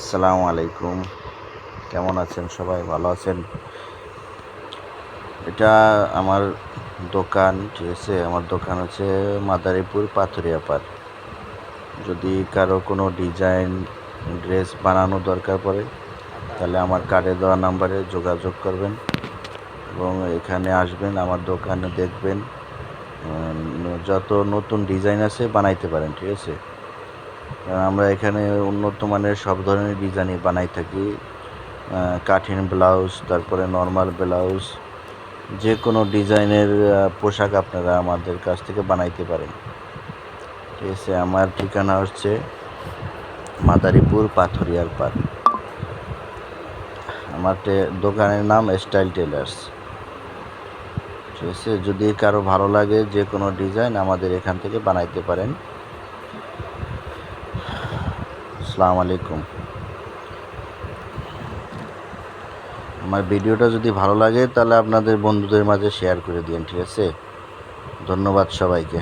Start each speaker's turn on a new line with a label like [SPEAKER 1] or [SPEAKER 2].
[SPEAKER 1] আসসালামু আলাইকুম। কেমন আছেন সবাই? ভালো আছেন? এটা আমার দোকান, ঠিক আছে? আমার দোকান হচ্ছে মাদারীপুর পাথুরিয়াপাড়। যদি কারো কোনো ডিজাইন ড্রেস বানানো দরকার পড়ে তাহলে আমার কার্ডে দেওয়া নাম্বারে যোগাযোগ করবেন এবং এখানে আসবেন, আমার দোকানে দেখবেন। যত নতুন ডিজাইন আছে বানাইতে পারেন, ঠিক আছে? আমরা এখানে উন্নত মানের সব ধরনের ডিজাইনই বানাই থাকি। কাঠিন ব্লাউজ, তারপরে নর্মাল ব্লাউজ, যে কোনো ডিজাইনের পোশাক আপনারা আমাদের কাছ থেকে বানাইতে পারেন, ঠিক আছে? আমার ঠিকানা হচ্ছে মাদারীপুর পাথুরিয়াপাড়। আমার দোকানের নাম স্টাইল টেলার্স, ঠিক আছে? যদি কারো ভালো লাগে যে কোনো ডিজাইন আমাদের এখান থেকে বানাইতে পারেন। আসসালামু আলাইকুম। আমার ভিডিওটা যদি ভালো লাগে তাহলে আপনাদের বন্ধুদের মাঝে শেয়ার করে দিন, ঠিক আছে? ধন্যবাদ সবাইকে।